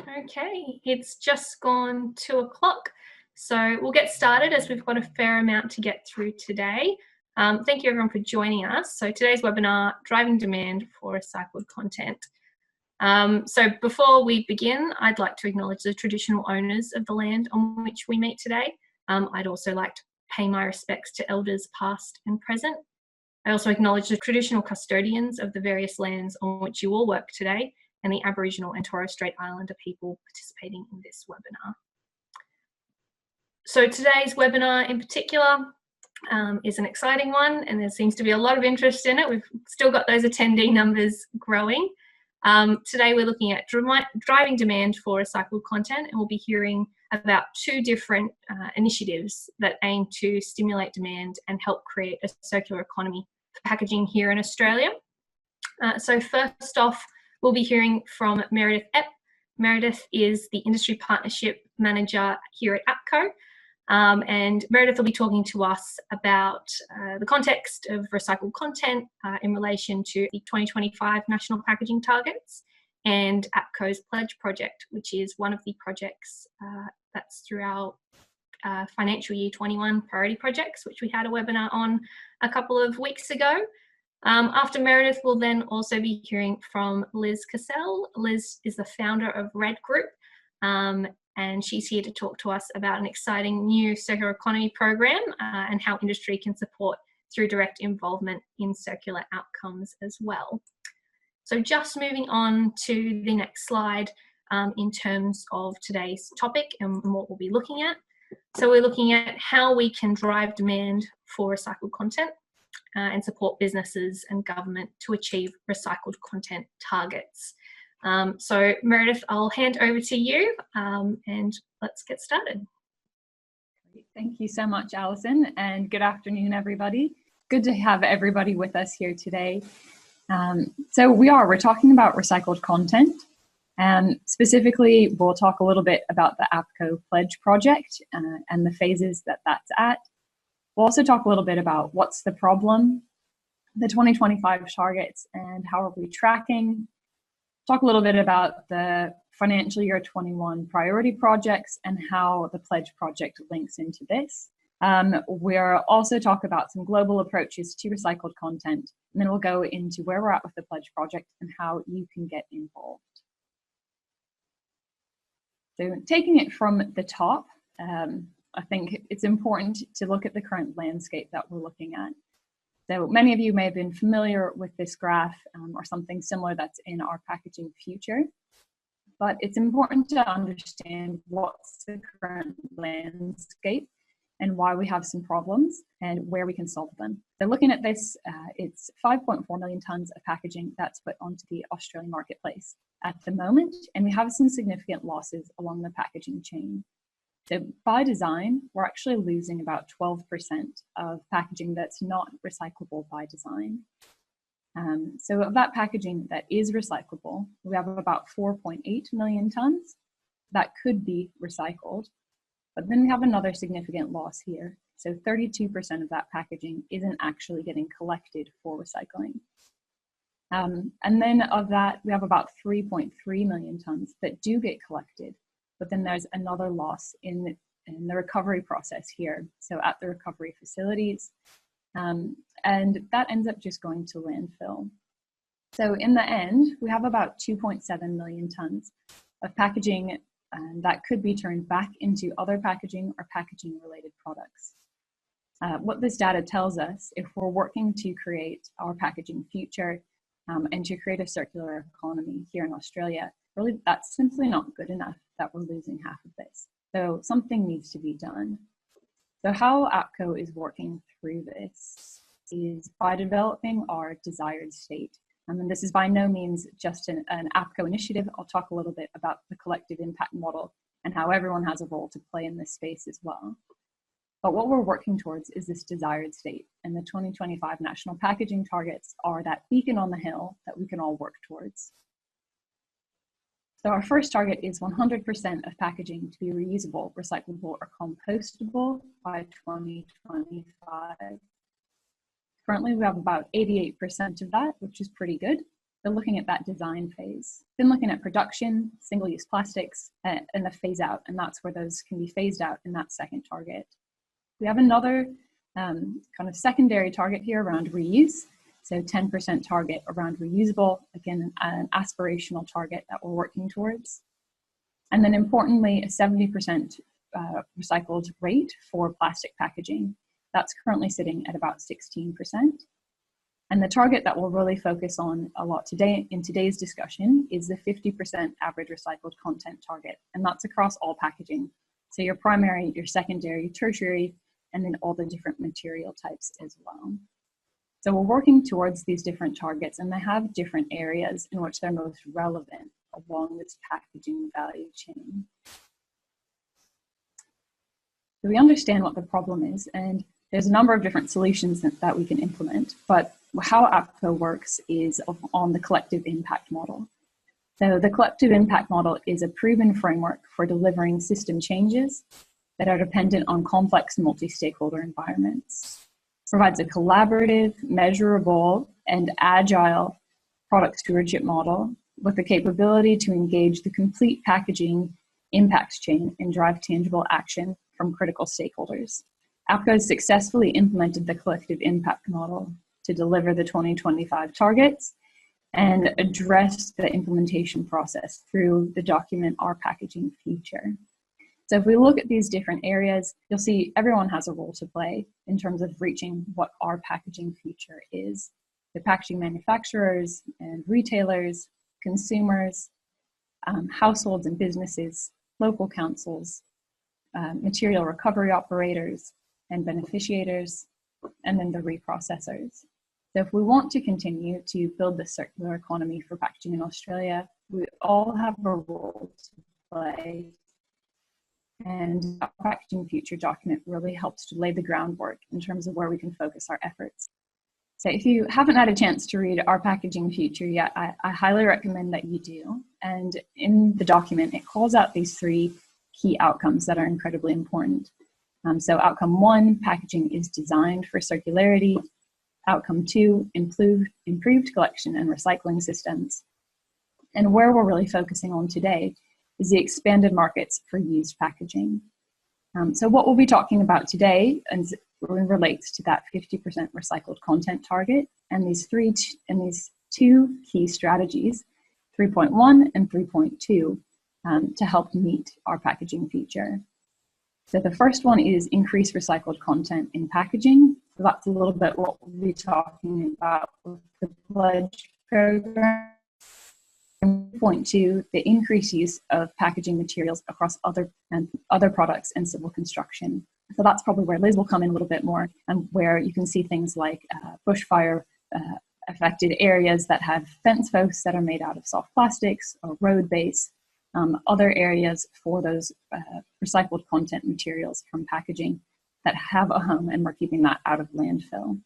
Okay, it's just gone 2 o'clock, so we'll get started as we've got a fair amount to get through today. Thank you everyone for joining us. So today's webinar, Driving Demand for Recycled Content. So before we begin, I'd like to acknowledge the traditional owners of the land on which we meet today. I'd also like to pay my respects to elders past and present. I also acknowledge the traditional custodians of the various lands on which you all work today, and the Aboriginal and Torres Strait Islander people participating in this webinar. So today's webinar in particular is an exciting one, and there seems to be a lot of interest in it. We've still got those attendee numbers growing. Today we're looking at driving demand for recycled content, and we'll be hearing about 2 different initiatives that aim to stimulate demand and help create a circular economy for packaging here in Australia. So first off, we'll be hearing from Meredith Epp. Meredith is the Industry Partnership Manager here at APCO. And Meredith will be talking to us about the context of recycled content in relation to the 2025 National Packaging Targets and APCO's Pledge Project, which is one of the projects that's through our financial year 21 priority projects, which we had a webinar on a couple of weeks ago. After Meredith, we'll then also be hearing from Liz Kasell. Liz is the founder of Red Group, and she's here to talk to us about an exciting new circular economy program and how industry can support through direct involvement in circular outcomes as well. So just moving on to the next slide in terms of today's topic and what we'll be looking at. So we're looking at how we can drive demand for recycled content and support businesses and government to achieve recycled content targets. So Meredith, I'll hand over to you and let's get started. Thank you so much, Alison, and good afternoon, everybody. Good to have everybody with us here today. So we're talking about recycled content, and specifically we'll talk a little bit about the APCO Pledge Project and the phases that that's at. We'll also talk a little bit about what's the problem, the 2025 targets, and how are we tracking. Talk a little bit about the financial year 21 priority projects and how the Pledge Project links into this. We'll also talk about some global approaches to recycled content, and then we'll go into where we're at with the Pledge Project and how you can get involved. So taking it from the top, I think it's important to look at the current landscape that we're looking at. So many of you may have been familiar with this graph or something similar that's in our packaging future, but it's important to understand what's the current landscape and why we have some problems and where we can solve them. So looking at this, it's 5.4 million tonnes of packaging that's put onto the Australian marketplace at the moment, and we have some significant losses along the packaging chain. So by design, we're actually losing about 12% of packaging that's not recyclable by design. So of that packaging that is recyclable, we have about 4.8 million tonnes that could be recycled, but then we have another significant loss here. So 32% of that packaging isn't actually getting collected for recycling. And then of that, we have about 3.3 million tonnes that do get collected, but then there's another loss in the recovery process here. So at the recovery facilities, and that ends up just going to landfill. So in the end, we have about 2.7 million tonnes of packaging that could be turned back into other packaging or packaging related products. What this data tells us, if we're working to create our packaging future and to create a circular economy here in Australia, really that's simply not good enough that we're losing half of this. So something needs to be done. So how APCO is working through this is by developing our desired state. And this is by no means just an APCO initiative. I'll talk a little bit about the collective impact model and how everyone has a role to play in this space as well. But what we're working towards is this desired state, and the 2025 national packaging targets are that beacon on the hill that we can all work towards. So our first target is 100% of packaging to be reusable, recyclable, or compostable by 2025. Currently, we have about 88% of that, which is pretty good, They're looking at that design phase. Then looking at production, single-use plastics, and the phase out, and that's where those can be phased out in that second target. We have another kind of secondary target here around reuse. So 10% target around reusable, again, an aspirational target that we're working towards. And then importantly, a 70% recycled rate for plastic packaging. That's currently sitting at about 16%. And the target that we'll really focus on a lot today in today's discussion is the 50% average recycled content target. And that's across all packaging. So your primary, your secondary, tertiary, and then all the different material types as well. So we're working towards these different targets, and they have different areas in which they're most relevant along this packaging value chain. So we understand what the problem is, and there's a number of different solutions that we can implement, but how APCO works is on the collective impact model. So the collective impact model is a proven framework for delivering system changes that are dependent on complex multi-stakeholder environments. Provides a collaborative, measurable, and agile product stewardship model with the capability to engage the complete packaging impact chain and drive tangible action from critical stakeholders. APCO has successfully implemented the collective impact model to deliver the 2025 targets and address the implementation process through the document Our Packaging Future. So if we look at these different areas, you'll see everyone has a role to play in terms of reaching what our packaging future is. The packaging manufacturers and retailers, consumers, households and businesses, local councils, material recovery operators and beneficiators, and then the reprocessors. So if we want to continue to build the circular economy for packaging in Australia, we all have a role to play. And our Packaging Future document really helps to lay the groundwork in terms of where we can focus our efforts. So if you haven't had a chance to read Our Packaging Future yet, I highly recommend that you do. And in the document, it calls out these three key outcomes that are incredibly important. So outcome 1, packaging is designed for circularity. Outcome 2, improved collection and recycling systems. And where we're really focusing on today is the expanded markets for used packaging. So what we'll be talking about today relates to that 50% recycled content target and these two key strategies, 3.1 and 3.2, to help meet our packaging future. So the first one is increase recycled content in packaging. So that's a little bit what we'll be talking about with the pledge program. 3.2, the increased use of packaging materials across other products and civil construction. So that's probably where Liz will come in a little bit more, and where you can see things like bushfire affected areas that have fence posts that are made out of soft plastics or road base, other areas for those recycled content materials from packaging that have a home, and we're keeping that out of landfill.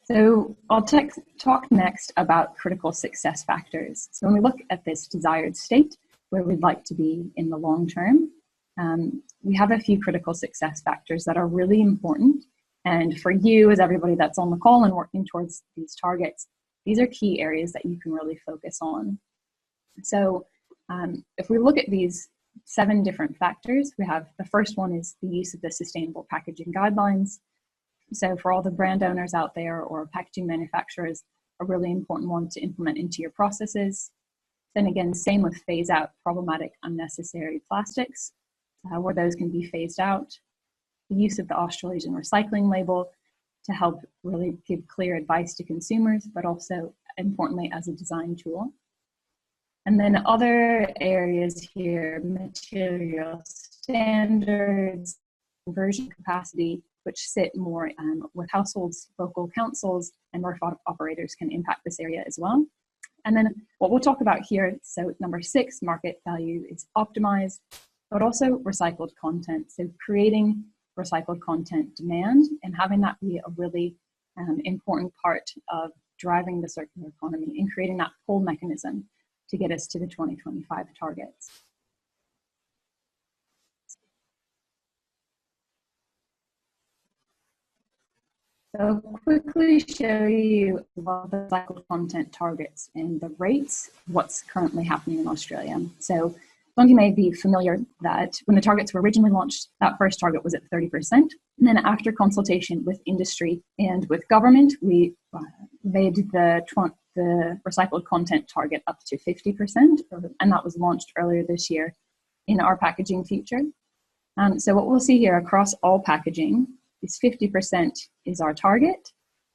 So I'll talk next about critical success factors. So when we look at this desired state, where we'd like to be in the long term, we have a few critical success factors that are really important. And for you, as everybody that's on the call and working towards these targets, these are key areas that you can really focus on. So if we look at these 7 different factors, we have the first one is the use of the sustainable packaging guidelines. So for all the brand owners out there or packaging manufacturers, a really important one to implement into your processes. Then again, same with phase out problematic unnecessary plastics, where those can be phased out. The use of the Australasian recycling label to help really give clear advice to consumers, but also importantly as a design tool. And then other areas here, material standards, conversion capacity, which sit more with households, local councils, and where operators can impact this area as well. And then what we'll talk about here, so number 6, market value is optimized, but also recycled content. So creating recycled content demand and having that be a really important part of driving the circular economy and creating that pull mechanism to get us to the 2025 targets. So I'll quickly show you what the recycled content targets and the rates, what's currently happening in Australia. So some of you may be familiar that when the targets were originally launched, that first target was at 30%. And then after consultation with industry and with government, we made the recycled content target up to 50%, and that was launched earlier this year in our packaging feature. So what we'll see here across all packaging is 50% is our target.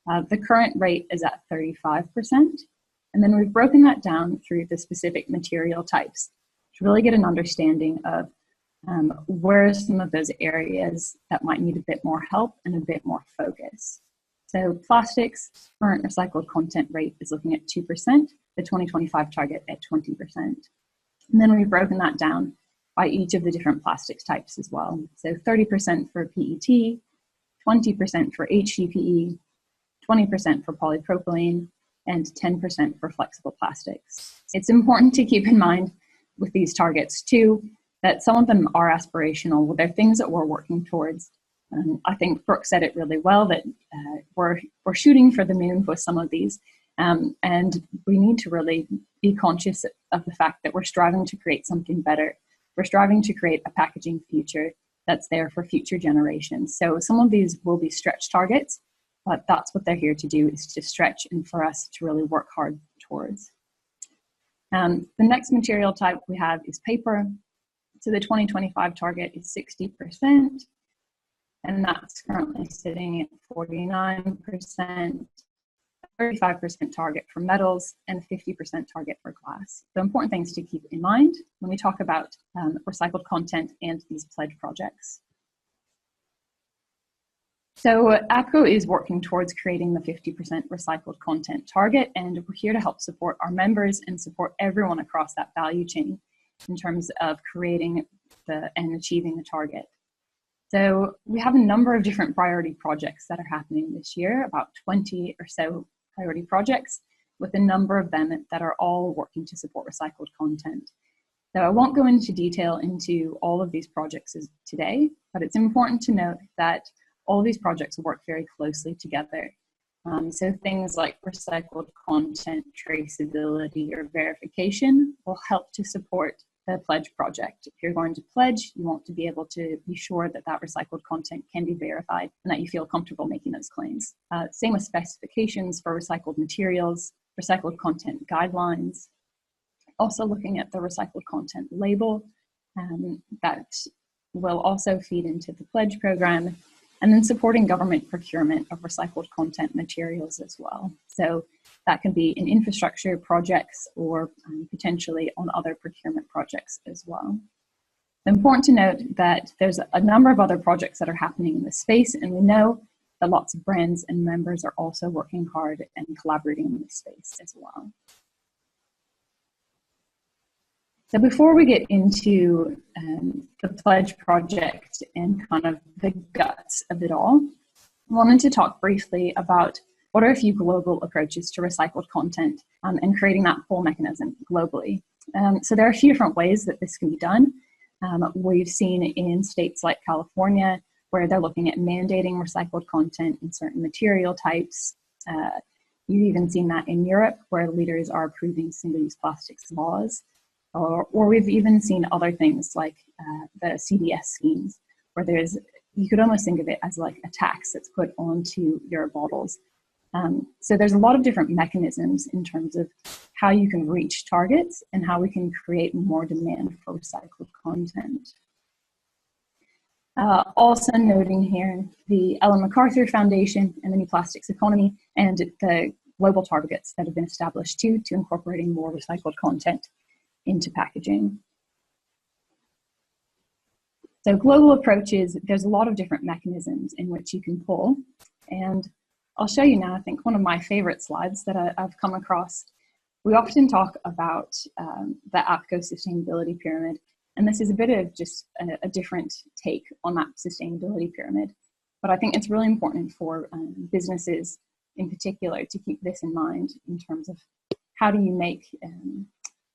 The current rate is at 35%. And then we've broken that down through the specific material types to really get an understanding of where are some of those areas that might need a bit more help and a bit more focus. So plastics, current recycled content rate is looking at 2%, the 2025 target at 20%. And then we've broken that down by each of the different plastics types as well. So 30% for PET, 20% for HDPE, 20% for polypropylene, and 10% for flexible plastics. It's important to keep in mind with these targets too, that some of them are aspirational. They're things that we're working towards. I think Brooke said it really well, that we're shooting for the moon with some of these. And we need to really be conscious of the fact that we're striving to create something better. We're striving to create a packaging future that's there for future generations. So some of these will be stretch targets, but that's what they're here to do, is to stretch and for us to really work hard towards. The next material type we have is paper. So the 2025 target is 60%, and that's currently sitting at 49%, 35% target for metals, and 50% target for glass. So important things to keep in mind when we talk about recycled content and these pledge projects. So APCO is working towards creating the 50% recycled content target, and we're here to help support our members and support everyone across that value chain in terms of creating and achieving the target. So we have a number of different priority projects that are happening this year, about 20 or so priority projects, with a number of them that are all working to support recycled content. So I won't go into detail into all of these projects today, but it's important to note that all of these projects work very closely together. So things like recycled content traceability or verification will help to support the pledge project. If you're going to pledge, you want to be able to be sure that that recycled content can be verified and that you feel comfortable making those claims. Same with specifications for recycled materials, recycled content guidelines. Also looking at the recycled content label that will also feed into the pledge program, and then supporting government procurement of recycled content materials as well. So that can be in infrastructure projects or potentially on other procurement projects as well. It's important to note that there's a number of other projects that are happening in this space, and we know that lots of brands and members are also working hard and collaborating in this space as well. So before we get into the pledge project and kind of the guts of it all, I wanted to talk briefly about what are a few global approaches to recycled content and creating that pull mechanism globally. So there are a few different ways that this can be done. We've seen in states like California, where they're looking at mandating recycled content in certain material types. You've even seen that in Europe, where leaders are approving single-use plastics laws. Or we've even seen other things like the CDS schemes, where you could almost think of it as like a tax that's put onto your bottles. So there's a lot of different mechanisms in terms of how you can reach targets and how we can create more demand for recycled content. Also noting here the Ellen MacArthur Foundation and the New Plastics Economy and the global targets that have been established to incorporating more recycled content into packaging. So global approaches, there's a lot of different mechanisms in which you can pull. And I'll show you now, I think one of my favorite slides that I've come across. We often talk about the APCO sustainability pyramid, and this is a bit of just a different take on that sustainability pyramid. But I think it's really important for businesses in particular to keep this in mind in terms of how do you make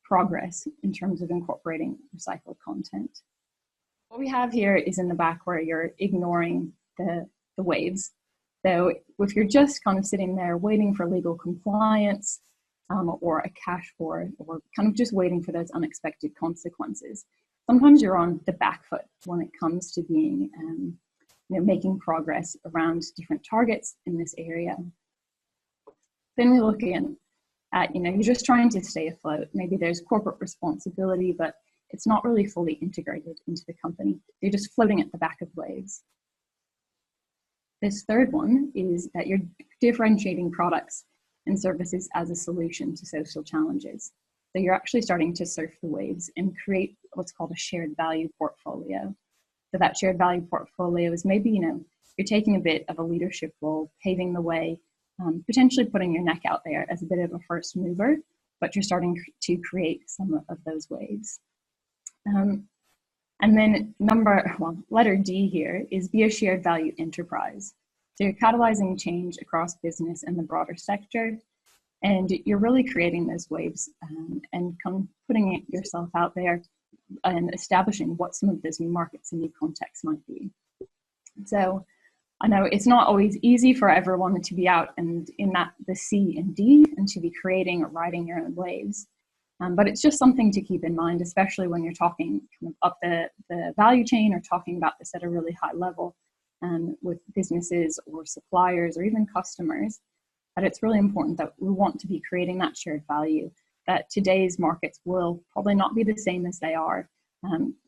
progress in terms of incorporating recycled content. What we have here is in the back where you're ignoring the waves. So if you're just kind of sitting there waiting for legal compliance or a cash for, or kind of just waiting for those unexpected consequences, sometimes you're on the back foot when it comes to being, making progress around different targets in this area. Then we look in at, you're just trying to stay afloat. Maybe there's corporate responsibility, but it's not really fully integrated into the company. You're just floating at the back of waves. This third one is that you're differentiating products and services as a solution to social challenges. So you're actually starting to surf the waves and create what's called a shared value portfolio. So that shared value portfolio is maybe, you're taking a bit of a leadership role, paving the way, potentially putting your neck out there as a bit of a first mover, but you're starting to create some of those waves. And then letter D here is be a shared value enterprise. So you're catalyzing change across business and the broader sector, and you're really creating those waves and kind of putting yourself out there and establishing what some of those new markets and new contexts might be. So I know it's not always easy for everyone to be out and in the C and D and to be creating or riding your own waves. But it's just something to keep in mind, especially when you're talking kind of up the value chain or talking about this at a really high level with businesses or suppliers or even customers, that it's really important that we want to be creating that shared value, that today's markets will probably not be the same as they are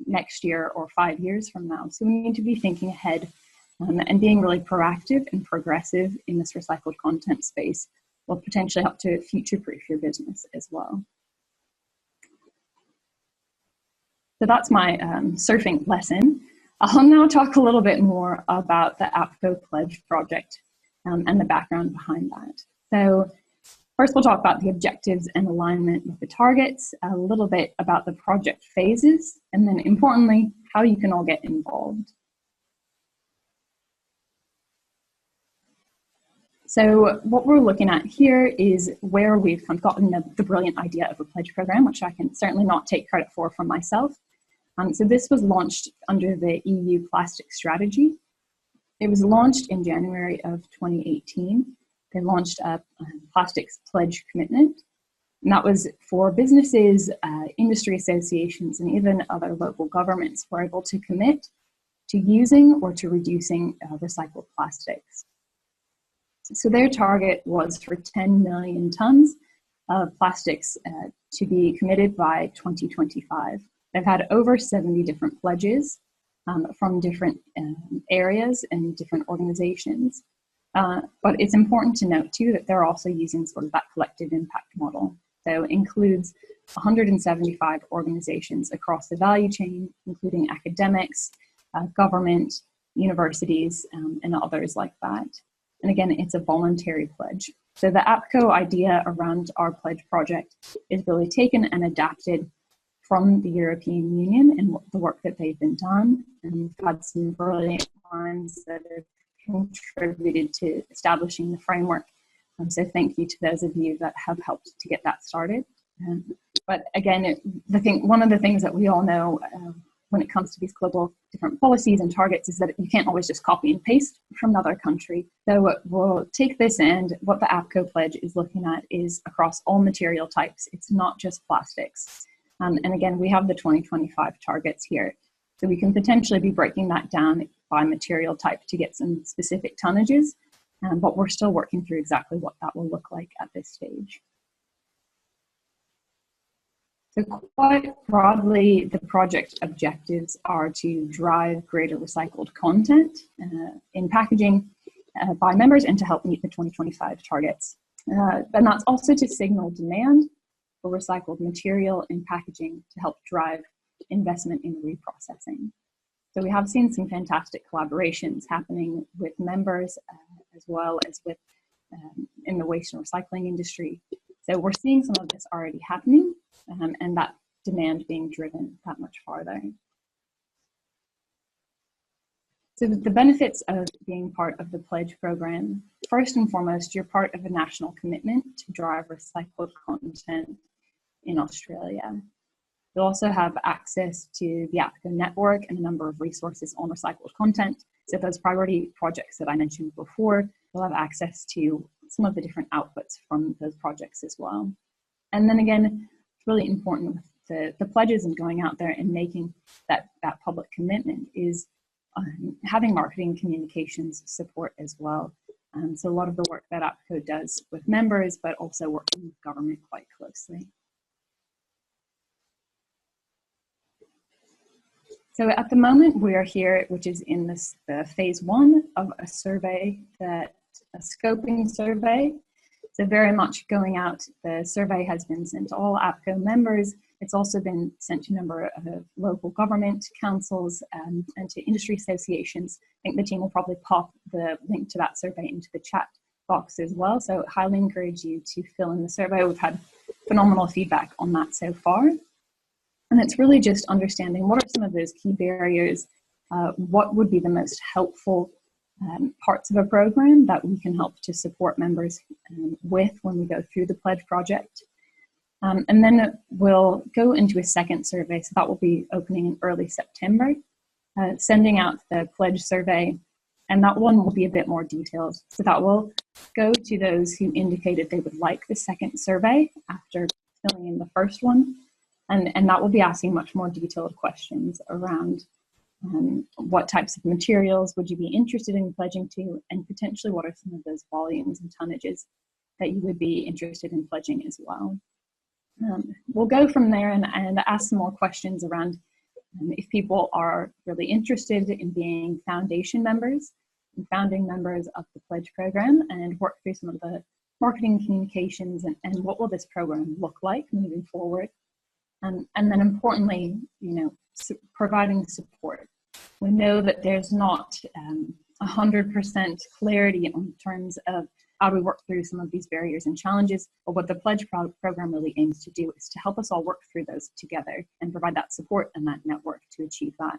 next year or 5 years from now. So we need to be thinking ahead and being really proactive and progressive in this recycled content space will potentially help to future-proof your business as well. So that's my surfing lesson. I'll now talk a little bit more about the APCO Pledge project and the background behind that. So first we'll talk about the objectives and alignment with the targets, a little bit about the project phases, and then importantly, how you can all get involved. So what we're looking at here is where we've kind of gotten the brilliant idea of a pledge program, which I can certainly not take credit for myself. So this was launched under the EU plastic strategy. It was launched in January of 2018. They launched a plastics pledge commitment, and that was for businesses, industry associations, and even other local governments were able to commit to using or to reducing recycled plastics. So their target was for 10 million tons of plastics to be committed by 2025. They've had over 70 different pledges from different areas and different organizations. But it's important to note too that they're also using sort of that collective impact model. So it includes 175 organizations across the value chain, including academics, government, universities, and others like that. And again, it's a voluntary pledge. So the APCO idea around our pledge project is really taken and adapted from the European Union and the work that they've been done. And we've had some brilliant minds that have contributed to establishing the framework. So thank you to those of you that have helped to get that started. But again, one of the things that we all know when it comes to these global different policies and targets is that you can't always just copy and paste from another country. So we'll take this, and what the APCO pledge is looking at is across all material types. It's not just plastics. And again, we have the 2025 targets here. So we can potentially be breaking that down by material type to get some specific tonnages, but we're still working through exactly what that will look like at this stage. So quite broadly, the project objectives are to drive greater recycled content in packaging by members and to help meet the 2025 targets. And that's also to signal demand for recycled material in packaging to help drive investment in reprocessing. So we have seen some fantastic collaborations happening with members as well as with in the waste and recycling industry. So we're seeing some of this already happening and that demand being driven that much farther. So the benefits of being part of the pledge program, first and foremost, you're part of a national commitment to drive recycled content in Australia. You'll also have access to the APCO network and a number of resources on recycled content. So those priority projects that I mentioned before, you'll have access to some of the different outputs from those projects as well. And then again, it's really important with the pledges and going out there and making that public commitment is having marketing communications support as well. So a lot of the work that APCO does with members, but also working with government quite closely. So at the moment we are here, which is in the phase 1 of a survey, a scoping survey. So very much going out, the survey has been sent to all APCO members. It's also been sent to a number of local government councils and to industry associations. I think the team will probably pop the link to that survey into the chat box as well. So highly encourage you to fill in the survey. We've had phenomenal feedback on that so far. And it's really just understanding what are some of those key barriers, what would be the most helpful parts of a program that we can help to support members with when we go through the pledge project. And then we'll go into a second survey, so that will be opening in early September, sending out the pledge survey, and that one will be a bit more detailed. So that will go to those who indicated they would like the second survey after filling in the first one, and that will be asking much more detailed questions around what types of materials would you be interested in pledging to, and potentially what are some of those volumes and tonnages that you would be interested in pledging as well. We'll go from there and ask some more questions around if people are really interested in being foundation members and founding members of the pledge program, and work through some of the marketing communications and what will this program look like moving forward. And then importantly, providing support. We know that there's not 100% clarity in terms of how do we work through some of these barriers and challenges, but what the pledge program really aims to do is to help us all work through those together and provide that support and that network to achieve that.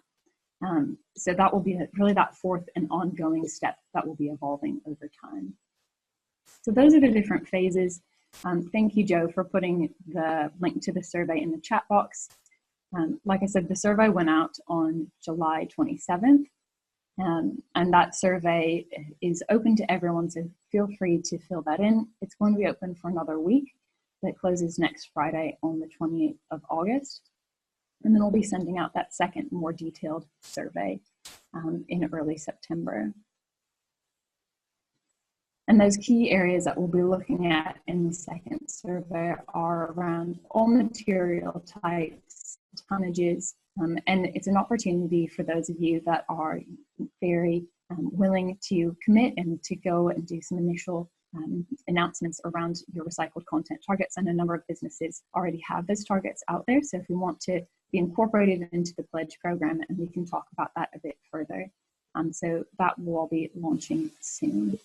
So that will be really that fourth and ongoing step that will be evolving over time. So those are the different phases. Thank you, Joe, for putting the link to the survey in the chat box. Like I said, the survey went out on July 27th, and that survey is open to everyone, so feel free to fill that in. It's going to be open for another week. That closes next Friday on the 28th of August. And then we'll be sending out that second, more detailed survey in early September. And those key areas that we'll be looking at in the second survey are around all material types, tonnages, and it's an opportunity for those of you that are very willing to commit and to go and do some initial announcements around your recycled content targets. And a number of businesses already have those targets out there. So if you want to be incorporated into the pledge program, and we can talk about that a bit further. So that will all be launching soon.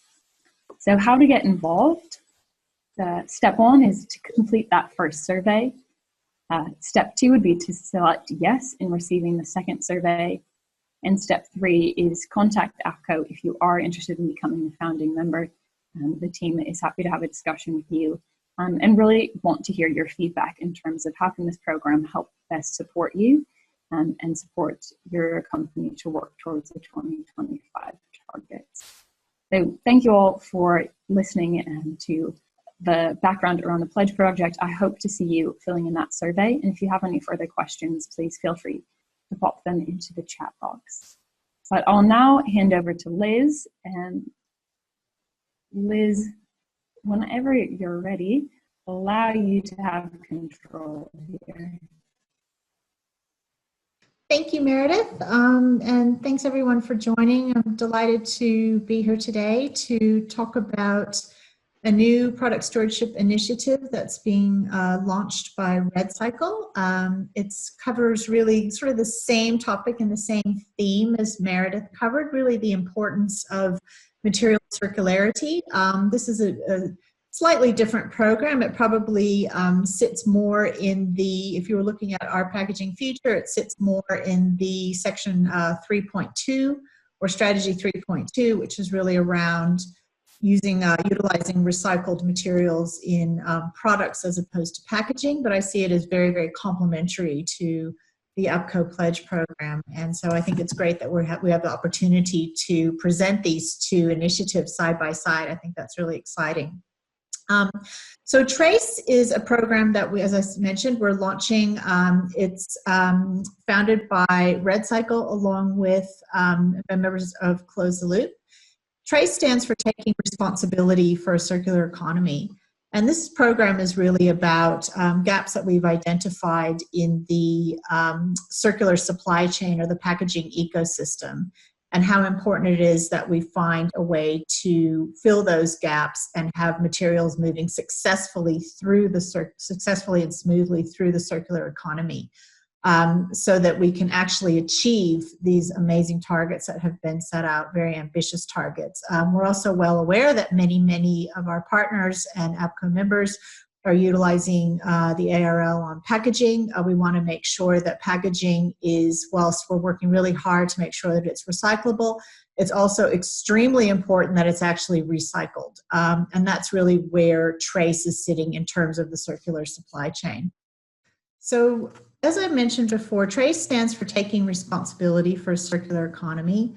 So how to get involved? Step 1 is to complete that first survey. Step 2 would be to select yes in receiving the second survey. And step 3 is contact APCO if you are interested in becoming a founding member. The team is happy to have a discussion with you and really want to hear your feedback in terms of how can this program help best support you and support your company to work towards the 2025 targets. So thank you all for listening to the background around the pledge project. I hope to see you filling in that survey. And if you have any further questions, please feel free to pop them into the chat box. But I'll now hand over to Liz. And Liz, whenever you're ready, allow you to have control here. Thank you, Meredith, and thanks everyone for joining. I'm delighted to be here today to talk about a new product stewardship initiative that's being launched by RedCycle. It covers really sort of the same topic and the same theme as Meredith covered, really the importance of material circularity. This is a slightly different program. It probably sits more in the, if you were looking at our packaging future, it sits more in the section 3.2 or strategy 3.2, which is really around utilizing recycled materials in products as opposed to packaging. But I see it as very, very complementary to the APCO Pledge Program. And so I think it's great that we have the opportunity to present these two initiatives side by side. I think that's really exciting. So TRACE is a program that we, as I mentioned, we're launching. It's founded by RedCycle along with members of Close the Loop. TRACE stands for Taking Responsibility for a Circular Economy. And this program is really about gaps that we've identified in the circular supply chain or the packaging ecosystem, and how important it is that we find a way to fill those gaps and have materials moving successfully and smoothly through the circular economy, so that we can actually achieve these amazing targets that have been set out, very ambitious targets. We're also well aware that many of our partners and APCO members are utilizing the ARL on packaging. We want to make sure that packaging is, whilst we're working really hard to make sure that it's recyclable, it's also extremely important that it's actually recycled. And that's really where TRACE is sitting in terms of the circular supply chain. So, as I mentioned before, TRACE stands for Taking Responsibility for a Circular Economy.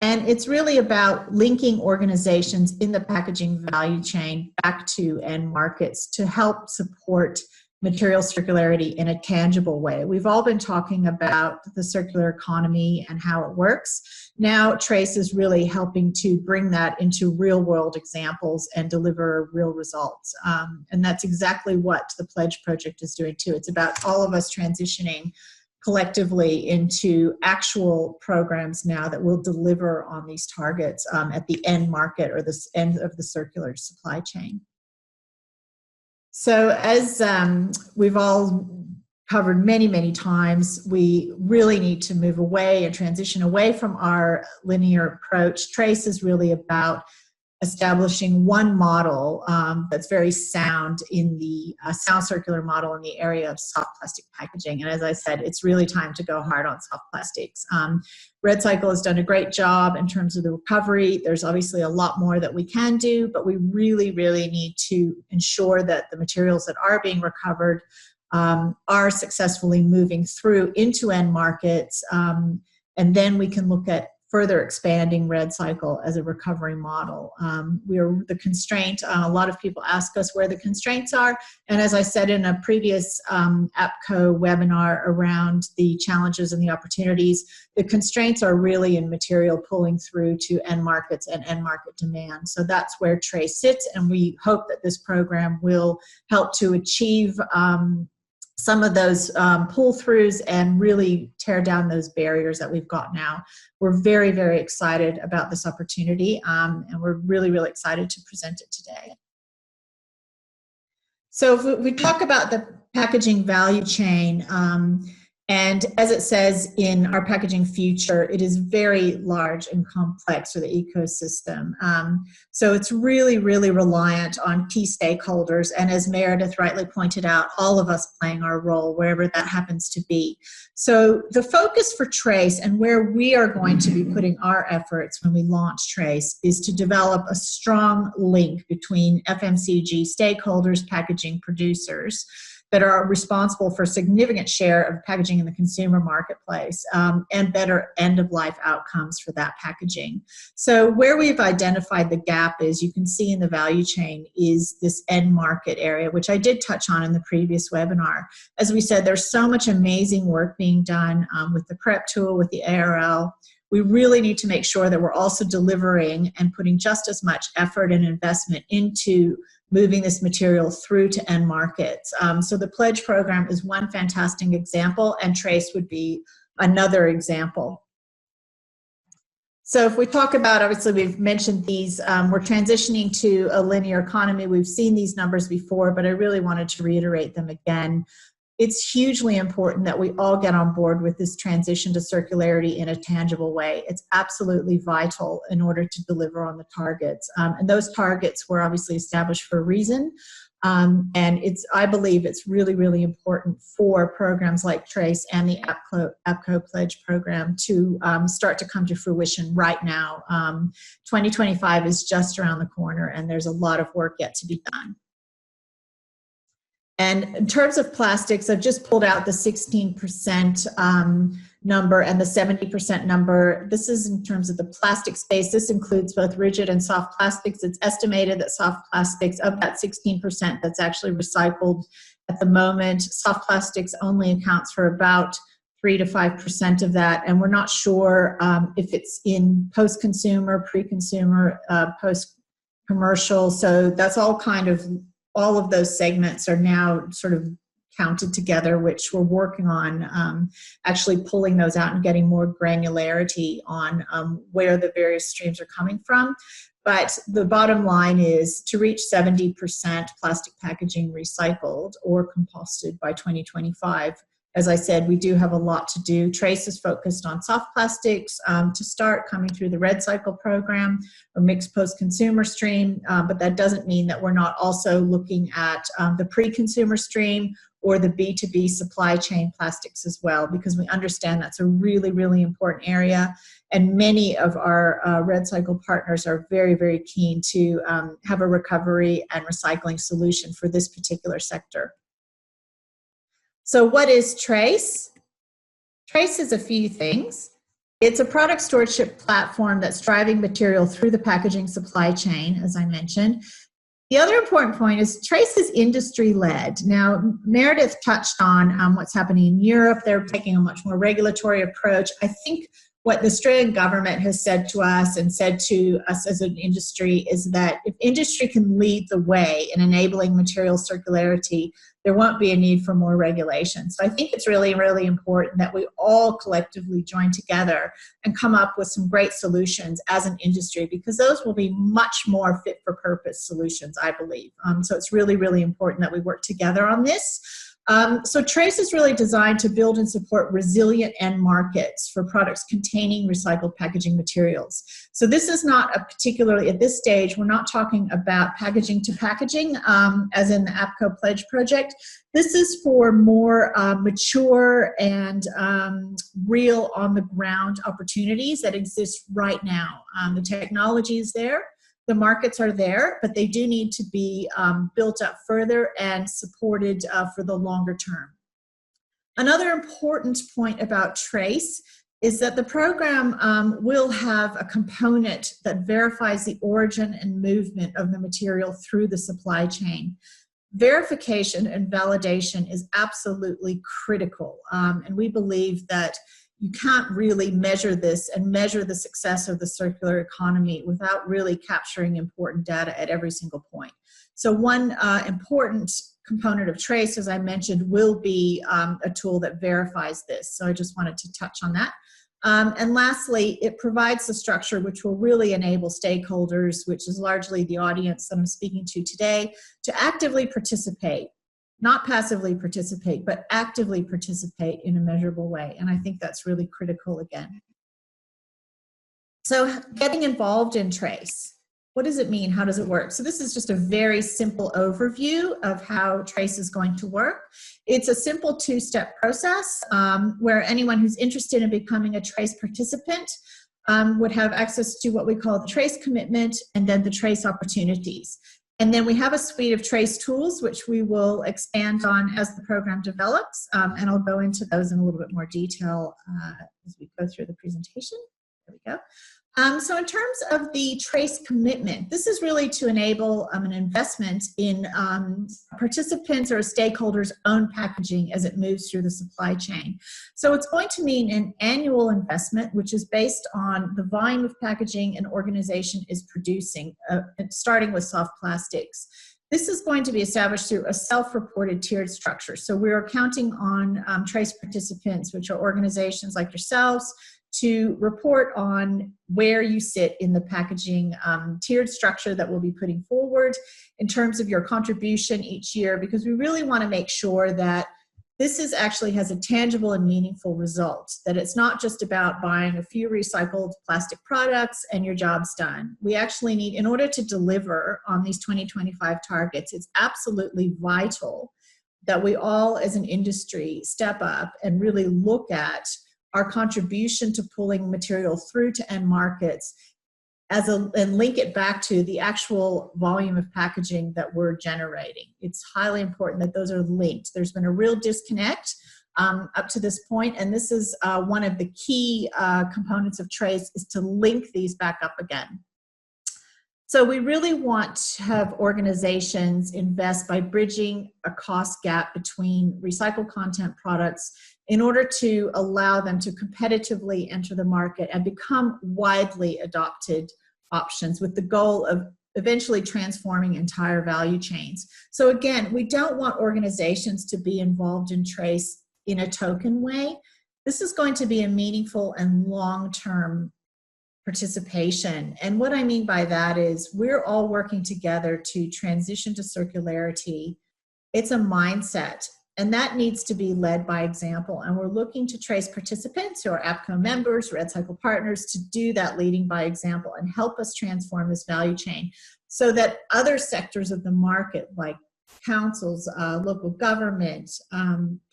And it's really about linking organizations in the packaging value chain back to end markets to help support material circularity in a tangible way. We've all been talking about the circular economy and how it works. Now TRACE is really helping to bring that into real world examples and deliver real results. And that's exactly what the Pledge Project is doing too. It's about all of us transitioning collectively into actual programs now that will deliver on these targets at the end market or the end of the circular supply chain. So as we've all covered many times, we really need to move away and transition away from our linear approach. TRACE is really about establishing one model that's very sound in the sound circular model in the area of soft plastic packaging. And as I said, it's really time to go hard on soft plastics. RedCycle has done a great job in terms of the recovery. There's obviously a lot more that we can do, but we really need to ensure that the materials that are being recovered are successfully moving through into end markets. And then we can look at further expanding RedCycle as a recovery model. We are the constraint. A lot of people ask us where the constraints are. And as I said in a previous APCO webinar around the challenges and the opportunities, the constraints are really in material pulling through to end markets and end market demand. So that's where TRACE sits. And we hope that this program will help to achieve some of those pull-throughs and really tear down those barriers that we've got now. We're very excited about this opportunity, and we're really excited to present it today. So if we talk about the packaging value chain, and as it says in our packaging future, it is very large and complex for the ecosystem. So it's really reliant on key stakeholders. And as Meredith rightly pointed out, all of us playing our role, wherever that happens to be. So the focus for TRACE and where we are going to be putting our efforts when we launch TRACE is to develop a strong link between FMCG stakeholders, packaging producers, that are responsible for a significant share of packaging in the consumer marketplace, and better end-of-life outcomes for that packaging. So where we've identified the gap is, you can see in the value chain, is this end market area, which I did touch on in the previous webinar. As we said, there's so much amazing work being done with the PREP tool, with the ARL. We really need to make sure that we're also delivering and putting just as much effort and investment into moving this material through to end markets. So the Pledge program is one fantastic example, and TRACE would be another example. So if we talk about, obviously we've mentioned these, we're transitioning to a linear economy. We've seen these numbers before, but I really wanted to reiterate them again. It's hugely important that we all get on board with this transition to circularity in a tangible way. It's absolutely vital in order to deliver on the targets. And those targets were obviously established for a reason. And I believe it's really important for programs like TRACE and the APCO Pledge program to start to come to fruition right now. 2025 is just around the corner, and there's a lot of work yet to be done. And in terms of plastics, I've just pulled out the 16% number and the 70% number. This is in terms of the plastic space. This includes both rigid and soft plastics. It's estimated that soft plastics, of that 16% that's actually recycled at the moment, soft plastics only accounts for about 3 to 5% of that. And we're not sure if it's in post-consumer, pre-consumer, post-commercial. So that's all of those segments are now sort of counted together, which we're working on actually pulling those out and getting more granularity on where the various streams are coming from. But the bottom line is to reach 70% plastic packaging recycled or composted by 2025. As I said, we do have a lot to do. Trace is focused on soft plastics to start coming through the Red Cycle program or mixed post-consumer stream, but that doesn't mean that we're not also looking at the pre-consumer stream or the B2B supply chain plastics as well, because we understand that's a really, really important area. And many of our Red Cycle partners are very, very keen to have a recovery and recycling solution for this particular sector. So what is Trace? Trace is a few things. It's a product stewardship platform that's driving material through the packaging supply chain, as I mentioned. The other important point is Trace is industry-led. Now, Meredith touched on what's happening in Europe. They're taking a much more regulatory approach. I think what the Australian government has said to us and said to us as an industry is that if industry can lead the way in enabling material circularity, there won't be a need for more regulation. So I think it's really, really important that we all collectively join together and come up with some great solutions as an industry, because those will be much more fit for purpose solutions, I believe. So it's really, really important that we work together on this. So Trace is really designed to build and support resilient end markets for products containing recycled packaging materials. So this is not a particularly, at this stage, we're not talking about packaging to packaging, as in the APCO Pledge project. This is for more mature and real on-the-ground opportunities that exist right now. The technology is there. The markets are there, but they do need to be built up further and supported for the longer term. Another important point about Trace is that the program will have a component that verifies the origin and movement of the material through the supply chain. Verification and validation is absolutely critical, and we believe that you can't really measure this and measure the success of the circular economy without really capturing important data at every single point. So one important component of Trace, as I mentioned, will be a tool that verifies this. So I just wanted to touch on that. And lastly, it provides the structure which will really enable stakeholders, which is largely the audience that I'm speaking to today, to actively participate. Not passively participate, but actively participate in a measurable way. And I think that's really critical again. So getting involved in Trace, what does it mean? How does it work? So this is just a very simple overview of how Trace is going to work. It's a simple two-step process where anyone who's interested in becoming a Trace participant would have access to what we call the Trace commitment and then the Trace opportunities. And then we have a suite of Trace tools, which we will expand on as the program develops. And I'll go into those in a little bit more detail as we go through the presentation. There we go. So in terms of the Trace commitment, this is really to enable an investment in participants or stakeholders' own packaging as it moves through the supply chain. So it's going to mean an annual investment, which is based on the volume of packaging an organization is producing, starting with soft plastics. This is going to be established through a self-reported tiered structure. So we're counting on Trace participants, which are organizations like yourselves, to report on where you sit in the packaging tiered structure that we'll be putting forward in terms of your contribution each year, because we really want to make sure that this actually has a tangible and meaningful result, that it's not just about buying a few recycled plastic products and your job's done. We actually need, in order to deliver on these 2025 targets, it's absolutely vital that we all as an industry step up and really look at our contribution to pulling material through to end markets and link it back to the actual volume of packaging that we're generating. It's highly important that those are linked. There's been a real disconnect up to this point, and this is one of the key components of trace, is to link these back up again. So we really want to have organizations invest by bridging a cost gap between recycled content products in order to allow them to competitively enter the market and become widely adopted options, with the goal of eventually transforming entire value chains. So again, we don't want organizations to be involved in trace in a token way. This is going to be a meaningful and long-term participation. And what I mean by that is we're all working together to transition to circularity. It's a mindset, and that needs to be led by example. And we're looking to trace participants who are APCO members, Red Cycle partners, to do that leading by example and help us transform this value chain so that other sectors of the market, like councils, local government,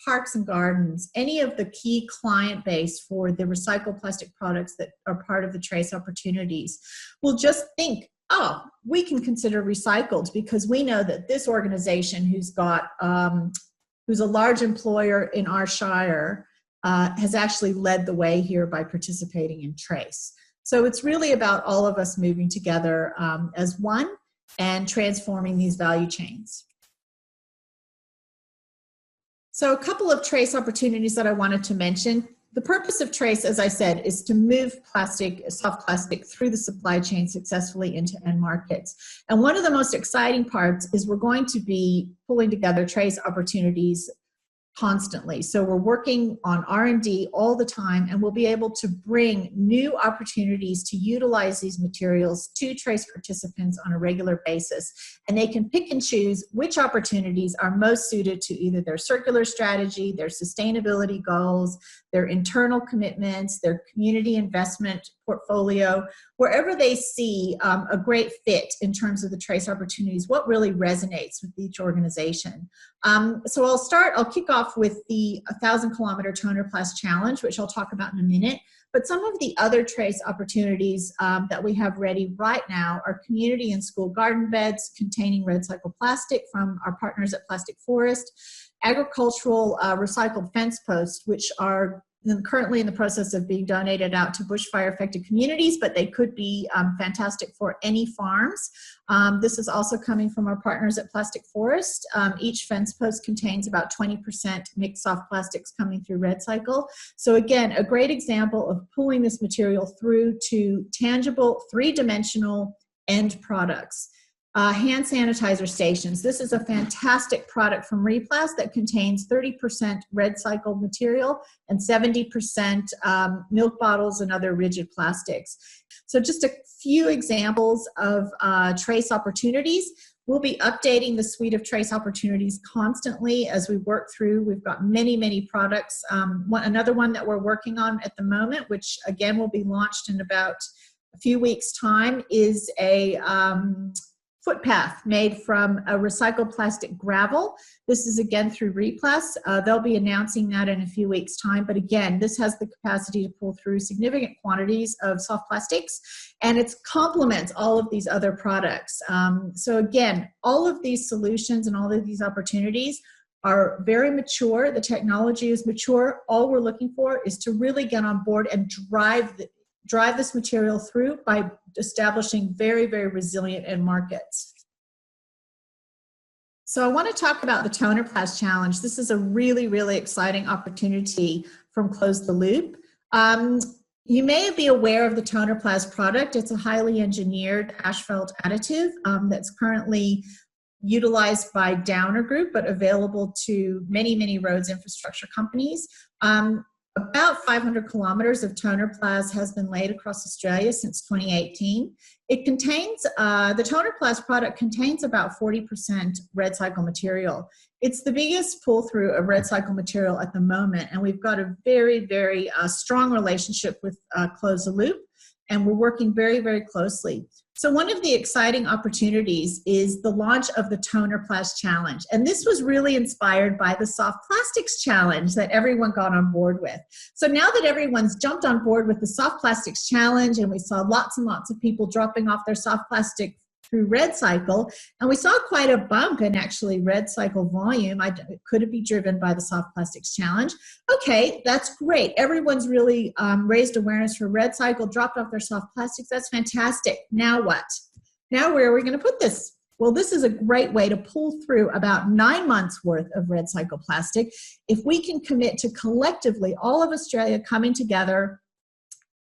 parks and gardens, any of the key client base for the recycled plastic products that are part of the trace opportunities, will just think, oh, we can consider recycled because we know that this organization who's a large employer in our shire has actually led the way here by participating in trace. So it's really about all of us moving together as one and transforming these value chains. So a couple of trace opportunities that I wanted to mention. The purpose of trace, as I said, is to move plastic, soft plastic, through the supply chain successfully into end markets. And one of the most exciting parts is we're going to be pulling together trace opportunities constantly. So we're working on R&D all the time, and we'll be able to bring new opportunities to utilize these materials to trace participants on a regular basis. And they can pick and choose which opportunities are most suited to either their circular strategy, their sustainability goals, their internal commitments, their community investment portfolio, wherever they see a great fit in terms of the trace opportunities, what really resonates with each organization. So I'll kick off with the 1,000-kilometer toner plus challenge, which I'll talk about in a minute. But some of the other trace opportunities that we have ready right now are community and school garden beds containing red cycle plastic from our partners at Plastic Forest, agricultural recycled fence posts, which are currently in the process of being donated out to bushfire affected communities, but they could be fantastic for any farms. This is also coming from our partners at Plastic Forest. Each fence post contains about 20% mixed soft plastics coming through Red Cycle. So again, a great example of pulling this material through to tangible, three-dimensional end products. Hand sanitizer stations. This is a fantastic product from Replast that contains 30% red cycled material and 70% milk bottles and other rigid plastics. So just a few examples of trace opportunities. We'll be updating the suite of trace opportunities constantly as we work through. We've got many, many products. Another one that we're working on at the moment, which again will be launched in about a few weeks' time, is a footpath made from a recycled plastic gravel. This is again through Replast. They'll be announcing that in a few weeks' time. But again, this has the capacity to pull through significant quantities of soft plastics, and it complements all of these other products. So again, all of these solutions and all of these opportunities are very mature. The technology is mature. All we're looking for is to really get on board and drive this material through by establishing very, very resilient end markets. So I want to talk about the Toner Plus Challenge. This is a really, really exciting opportunity from Close the Loop. You may be aware of the Toner Plus product. It's a highly engineered asphalt additive that's currently utilized by Downer Group, but available to many, many roads infrastructure companies. About 500 kilometers of toner plus has been laid across Australia since 2018. It contains, the Toner Plus product contains about 40% red cycle material. It's the biggest pull through of red cycle material at the moment, and we've got a very, very strong relationship with Close the Loop. and we're working very, very closely. So one of the exciting opportunities is the launch of the Toner Plus Challenge. And this was really inspired by the Soft Plastics Challenge that everyone got on board with. So now that everyone's jumped on board with the Soft Plastics Challenge, and we saw lots and lots of people dropping off their soft plastic through RedCycle, and we saw quite a bump in actually RedCycle volume. Could it be driven by the Soft Plastics Challenge? Okay, that's great. Everyone's really raised awareness for RedCycle, dropped off their soft plastics. That's fantastic. Now what? Now where are we going to put this? Well, this is a great way to pull through about 9 months worth of RedCycle plastic. If we can commit to collectively all of Australia coming together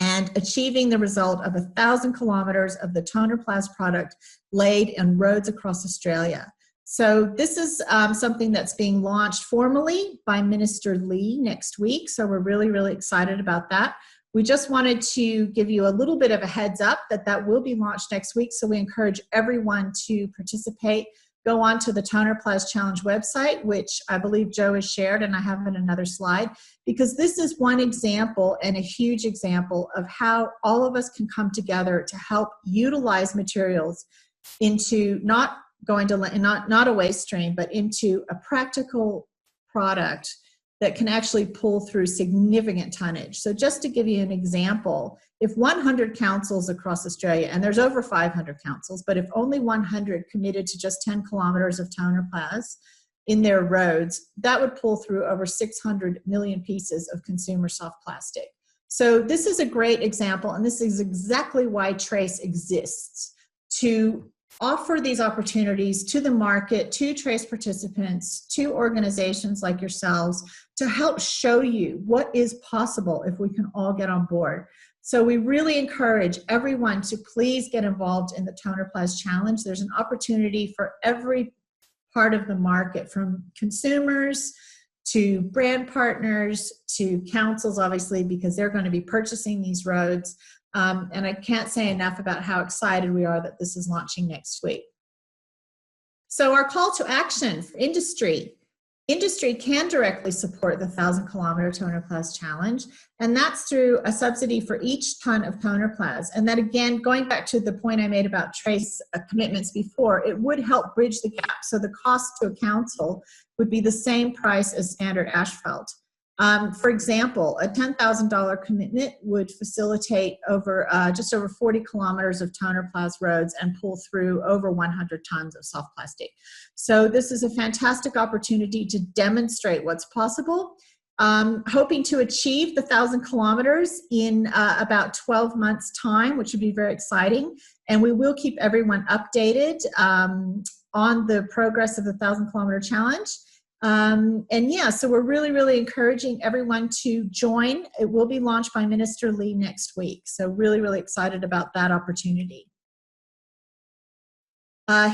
and achieving the result of 1,000 kilometers of the Toner Plus product laid on roads across Australia. So this is something that's being launched formally by Minister Lee next week. So we're really, really excited about that. We just wanted to give you a little bit of a heads up that that will be launched next week. So we encourage everyone to participate. Go on to the Toner Plus Challenge website, which I believe Joe has shared, and I have in another slide, because this is one example and a huge example of how all of us can come together to help utilize materials into not a waste stream, but into a practical product that can actually pull through significant tonnage. So just to give you an example, if 100 councils across Australia, and there's over 500 councils, but if only 100 committed to just 10 kilometers of Toner Plus in their roads, that would pull through over 600 million pieces of consumer soft plastic. So this is a great example, and this is exactly why Trace exists, to offer these opportunities to the market, to Trace participants, to organizations like yourselves, to help show you what is possible if we can all get on board. So we really encourage everyone to please get involved in the Toner Plus Challenge. There's an opportunity for every part of the market, from consumers to brand partners to councils, obviously, because they're going to be purchasing these roads. And I can't say enough about how excited we are that this is launching next week. So our call to action for industry. Industry can directly support the 1,000 kilometer Toner Plus Challenge, and that's through a subsidy for each ton of Toner Plus. And that, again, going back to the point I made about Trace commitments before, it would help bridge the gap. So the cost to a council would be the same price as standard asphalt. For example, a $10,000 commitment would facilitate just over 40 kilometers of Toner Plus roads and pull through over 100 tons of soft plastic. So this is a fantastic opportunity to demonstrate what's possible. Hoping to achieve the 1,000 kilometers in about 12 months' time, which would be very exciting. And we will keep everyone updated on the progress of the 1,000 kilometer challenge. And yeah, so we're really, really encouraging everyone to join. It will be launched by Minister Lee next week. So really, really excited about that opportunity.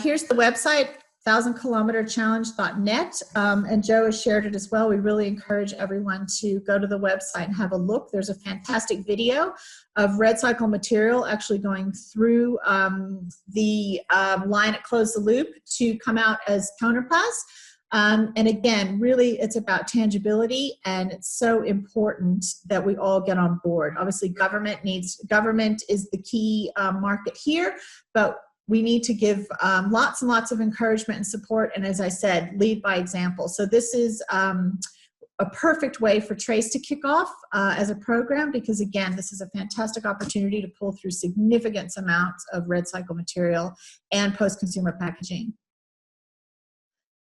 Here's the website, 1000kilometerchallenge.net. And Joe has shared it as well. We really encourage everyone to go to the website and have a look. There's a fantastic video of RedCycle material actually going through the line at Close the Loop to come out as Toner Plus. And again, really, it's about tangibility, and it's so important that we all get on board. Obviously, government is the key market here, but we need to give lots and lots of encouragement and support, and as I said, lead by example. So this is a perfect way for Trace to kick off as a program, because again, this is a fantastic opportunity to pull through significant amounts of RedCycle material and post-consumer packaging.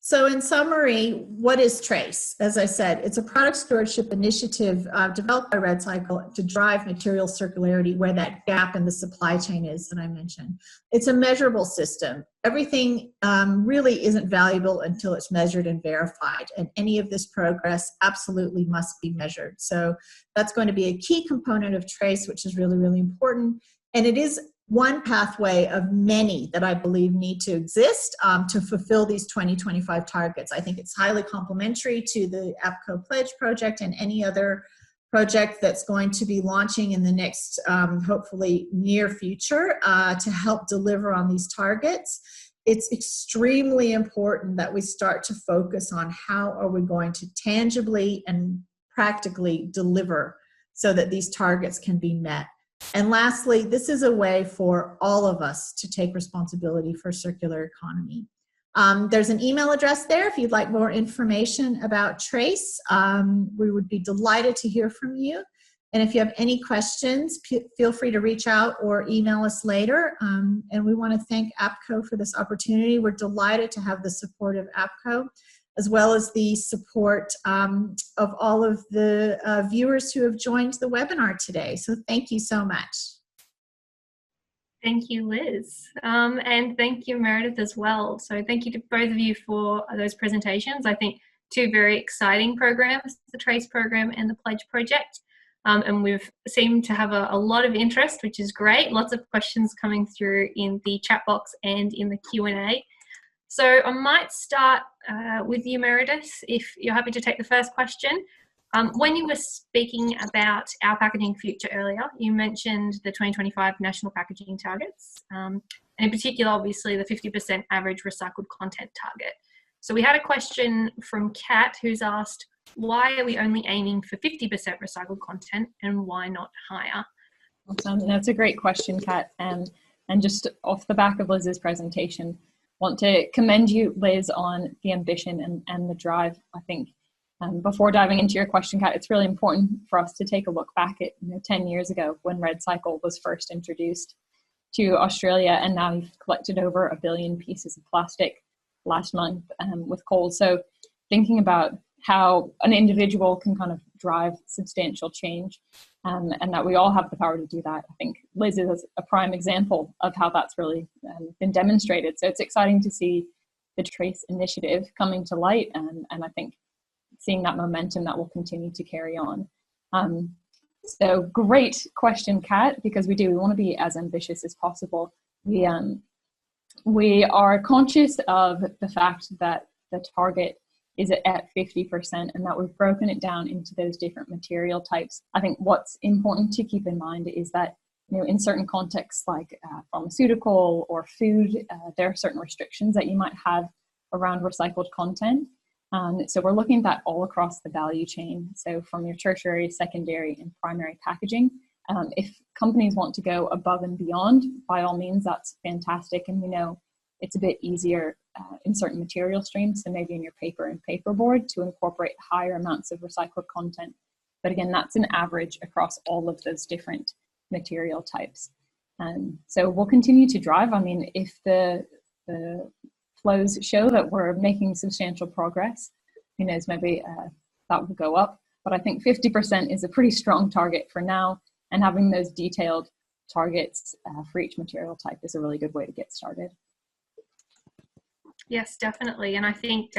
So in summary, what is Trace? As I said, it's a product stewardship initiative developed by RedCycle to drive material circularity where that gap in the supply chain is that I mentioned. It's a measurable system. Everything really isn't valuable until it's measured and verified, and any of this progress absolutely must be measured. So that's going to be a key component of Trace, which is really, really important. And it is one pathway of many that I believe need to exist to fulfill these 2025 targets. I think it's highly complementary to the APCO Pledge project and any other project that's going to be launching in the next, hopefully, near future to help deliver on these targets. It's extremely important that we start to focus on how are we going to tangibly and practically deliver so that these targets can be met. And lastly, this is a way for all of us to take responsibility for circular economy. There's an email address there if you'd like more information about Trace. We would be delighted to hear from you. And if you have any questions, feel free to reach out or email us later. And we want to thank APCO for this opportunity. We're delighted to have the support of APCO, as well as the support of all of the viewers who have joined the webinar today. So thank you so much. Thank you, Liz. And thank you, Meredith, as well. So thank you to both of you for those presentations. I think two very exciting programs, the Trace program and the Pledge project. And we've seemed to have a lot of interest, which is great. Lots of questions coming through in the chat box and in the Q&A. So I might start with you, Meredith, if you're happy to take the first question. When you were speaking about our packaging future earlier, you mentioned the 2025 national packaging targets, and in particular, obviously, the 50% average recycled content target. So we had a question from Kat, who's asked, why are we only aiming for 50% recycled content and why not higher? Awesome. That's a great question, Kat. And just off the back of Liz's presentation, want to commend you, Liz, on the ambition and the drive. I think before diving into your question, Kat, it's really important for us to take a look back at 10 years ago when Red Cycle was first introduced to Australia, and now you've collected over 1 billion pieces of plastic last month with coal. So thinking about how an individual can kind of drive substantial change and that we all have the power to do that. I think Liz is a prime example of how that's really been demonstrated. So it's exciting to see the Trace initiative coming to light, and I think seeing that momentum that will continue to carry on. So great question, Kat, because we want to be as ambitious as possible. We are conscious of the fact that the target is at 50% and that we've broken it down into those different material types. I think what's important to keep in mind is that in certain contexts like pharmaceutical or food, there are certain restrictions that you might have around recycled content. So we're looking at that all across the value chain. So from your tertiary, secondary, and primary packaging. If companies want to go above and beyond, by all means, that's fantastic. And we know it's a bit easier in certain material streams, so maybe in your paper and paperboard, to incorporate higher amounts of recycled content. But again, that's an average across all of those different material types. So we'll continue to drive. I mean, if the flows show that we're making substantial progress, who knows, maybe that will go up. But I think 50% is a pretty strong target for now, and having those detailed targets for each material type is a really good way to get started. Yes, definitely. And I think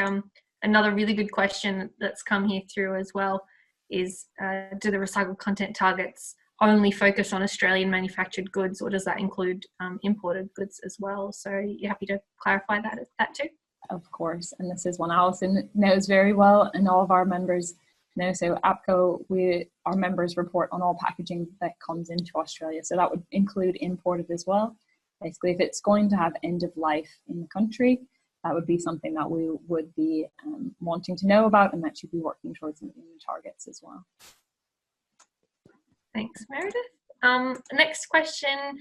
another really good question that's come here through as well is, do the recycled content targets only focus on Australian manufactured goods, or does that include imported goods as well? So you're happy to clarify that too? Of course, and this is one Alison knows very well, and all of our members know. So APCO, our members report on all packaging that comes into Australia. So that would include imported as well. Basically, if it's going to have end of life in the country, that would be something that we would be wanting to know about, and that should be working towards in the targets as well. Thanks, Meredith. Next question,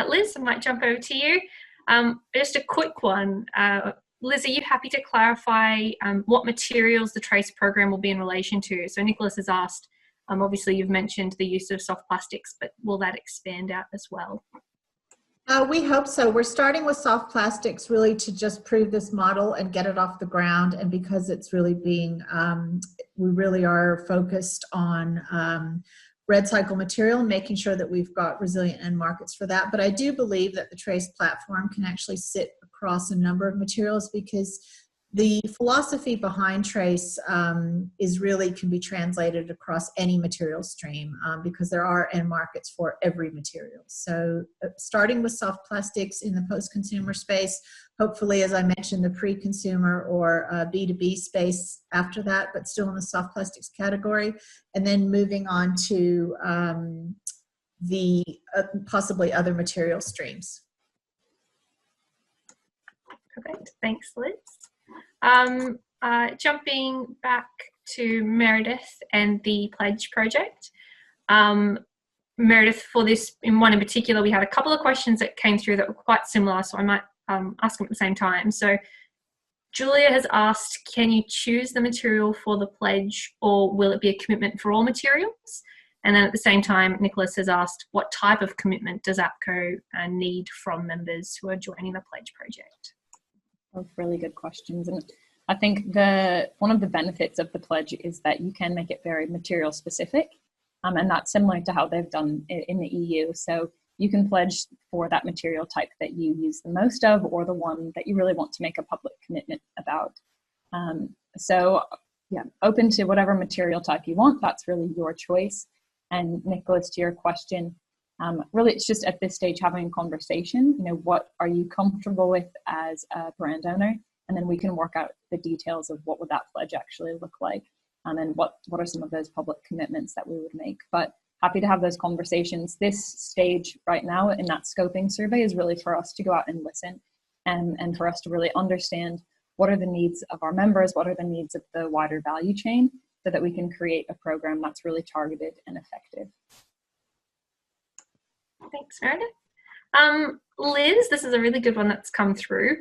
Liz, I might jump over to you. Just a quick one. Liz, are you happy to clarify what materials the Trace program will be in relation to? So Nicholas has asked, obviously you've mentioned the use of soft plastics, but will that expand out as well? We hope so. We're starting with soft plastics really to just prove this model and get it off the ground. And because it's really being, we really are focused on red cycle material and making sure that we've got resilient end markets for that. But I do believe that the Trace platform can actually sit across a number of materials, because the philosophy behind Trace is really can be translated across any material stream because there are end markets for every material. So starting with soft plastics in the post-consumer space, hopefully, as I mentioned, the pre-consumer or B2B space after that, but still in the soft plastics category, and then moving on to the possibly other material streams. Perfect, thanks, Liz. Jumping back to Meredith and the Pledge project. Meredith, for this in one in particular, we had a couple of questions that came through that were quite similar, so I might ask them at the same time. So Julia has asked, can you choose the material for the pledge, or will it be a commitment for all materials? And then at the same time, Nicholas has asked, what type of commitment does APCO need from members who are joining the pledge project? Both really good questions. And I think one of the benefits of the pledge is that you can make it very material specific. And that's similar to how they've done in the EU. So you can pledge for that material type that you use the most of, or the one that you really want to make a public commitment about. So yeah, open to whatever material type you want. That's really your choice. And Nicholas, to your question, really it's just at this stage having a conversation. You know, what are you comfortable with as a brand owner? And then we can work out the details of what would that pledge actually look like. And what are some of those public commitments that we would make. But happy to have those conversations. This stage right now in that scoping survey is really for us to go out and listen, and for us to really understand what are the needs of our members, what are the needs of the wider value chain, so that we can create a program that's really targeted and effective. Thanks, Meredith. Liz, this is a really good one that's come through.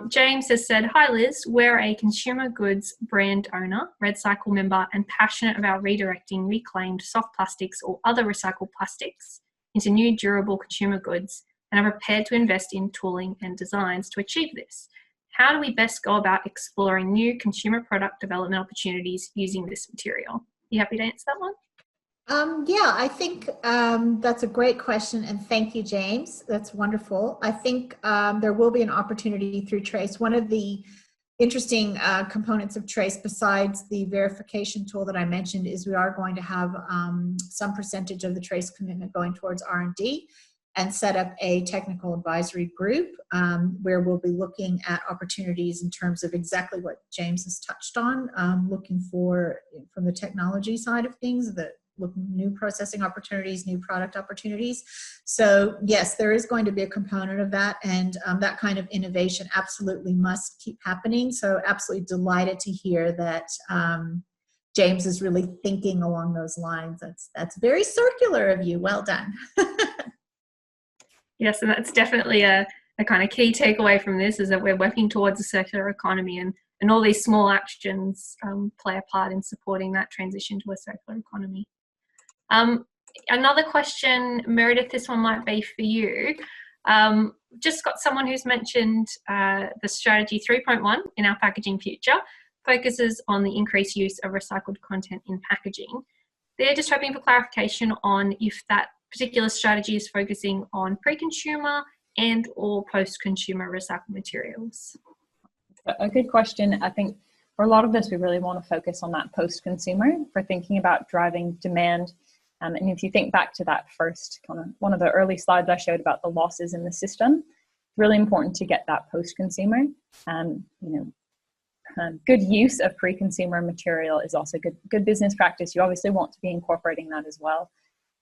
James has said, hi Liz, we're a consumer goods brand owner, Red Cycle member, and passionate about redirecting reclaimed soft plastics or other recycled plastics into new durable consumer goods, and are prepared to invest in tooling and designs to achieve this. How do we best go about exploring new consumer product development opportunities using this material? You happy to answer that one? Yeah, I think that's a great question, and thank you, James. That's wonderful. I think there will be an opportunity through Trace. One of the interesting components of Trace, besides the verification tool that I mentioned, is we are going to have some percentage of the Trace commitment going towards R&D, and set up a technical advisory group where we'll be looking at opportunities in terms of exactly what James has touched on, looking for, from the technology side of things, new processing opportunities, new product opportunities. So yes, there is going to be a component of that, and that kind of innovation absolutely must keep happening. So absolutely delighted to hear that James is really thinking along those lines. That's very circular of you. Well done. Yes, and that's definitely a kind of key takeaway from this, is that we're working towards a circular economy, and all these small actions play a part in supporting that transition to a circular economy. Another question, Meredith, this one might be for you. Just got someone who's mentioned the strategy 3.1 in our packaging future focuses on the increased use of recycled content in packaging. They're just hoping for clarification on if that particular strategy is focusing on pre-consumer and or post-consumer recycled materials. A good question. I think for a lot of this, we really want to focus on that post-consumer for thinking about driving demand. And if you think back to that first kind of one of the early slides I showed about the losses in the system, it's really important to get that post-consumer. Good use of pre-consumer material is also good business practice. You obviously want to be incorporating that as well.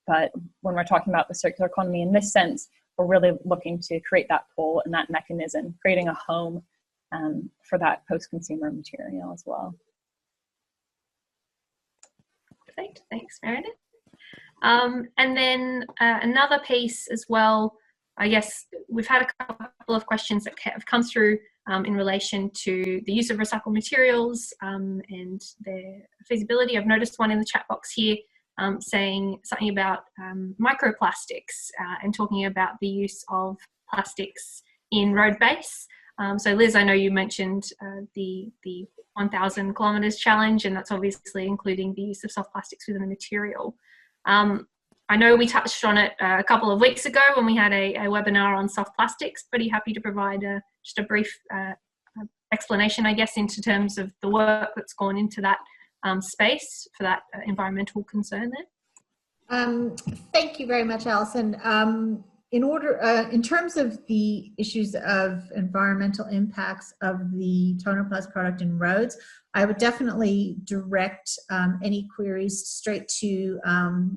But when we're talking about the circular economy in this sense, we're really looking to create that pull and that mechanism, creating a home for that post-consumer material as well. Perfect, thanks Meredith. And then another piece as well, I guess we've had a couple of questions that have come through in relation to the use of recycled materials and their feasibility. I've noticed one in the chat box here saying something about microplastics and talking about the use of plastics in road base. So Liz, I know you mentioned the 1,000 kilometres challenge, and that's obviously including the use of soft plastics within the material. I know we touched on it a couple of weeks ago when we had a webinar on soft plastics. Pretty happy to provide just a brief explanation, I guess, into terms of the work that's gone into that space for that environmental concern there. Thank you very much, Alison. In terms of the issues of environmental impacts of the Tonoplast product in roads, I would definitely direct any queries straight to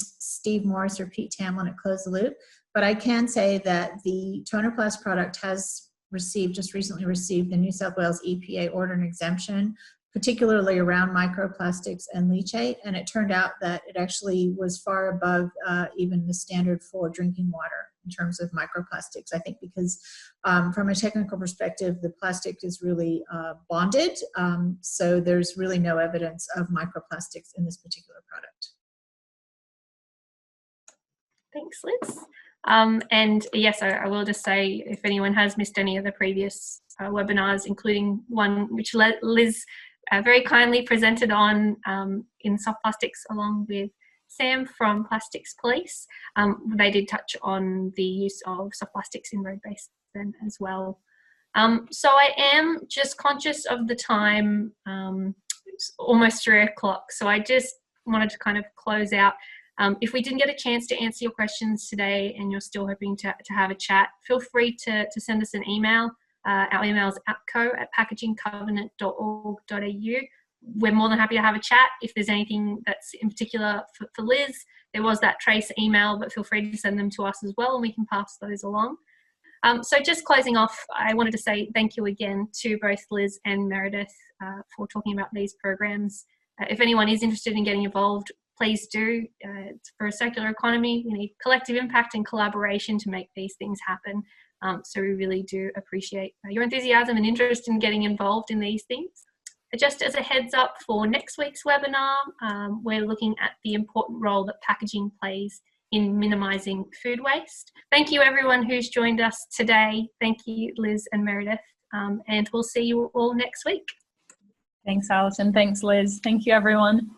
Steve Morris or Pete Tamlin at Close the Loop. But I can say that the Tonoplast product has just recently received the New South Wales EPA order and exemption particularly around microplastics and leachate, and it turned out that it actually was far above even the standard for drinking water in terms of microplastics. I think because from a technical perspective, the plastic is really bonded, so there's really no evidence of microplastics in this particular product. Thanks, Liz. And yes, I will just say, if anyone has missed any of the previous webinars, including one which Liz very kindly presented on in soft plastics along with Sam from Plastics Police, they did touch on the use of soft plastics in road-based as well. So I am just conscious of the time. It's almost 3 o'clock, so I just wanted to kind of close out. If we didn't get a chance to answer your questions today and you're still hoping to have a chat, feel free to send us an email. Our email is apco@packagingcovenant.org.au. We're more than happy to have a chat. If there's anything that's in particular for Liz, there was that trace email, but feel free to send them to us as well and we can pass those along. So just closing off, I wanted to say thank you again to both Liz and Meredith for talking about these programs. If anyone is interested in getting involved, please do. For a circular economy, we need collective impact and collaboration to make these things happen. So we really do appreciate your enthusiasm and interest in getting involved in these things. Just as a heads up for next week's webinar, we're looking at the important role that packaging plays in minimising food waste. Thank you everyone who's joined us today. Thank you, Liz and Meredith, and we'll see you all next week. Thanks, Alison. Thanks, Liz. Thank you, everyone.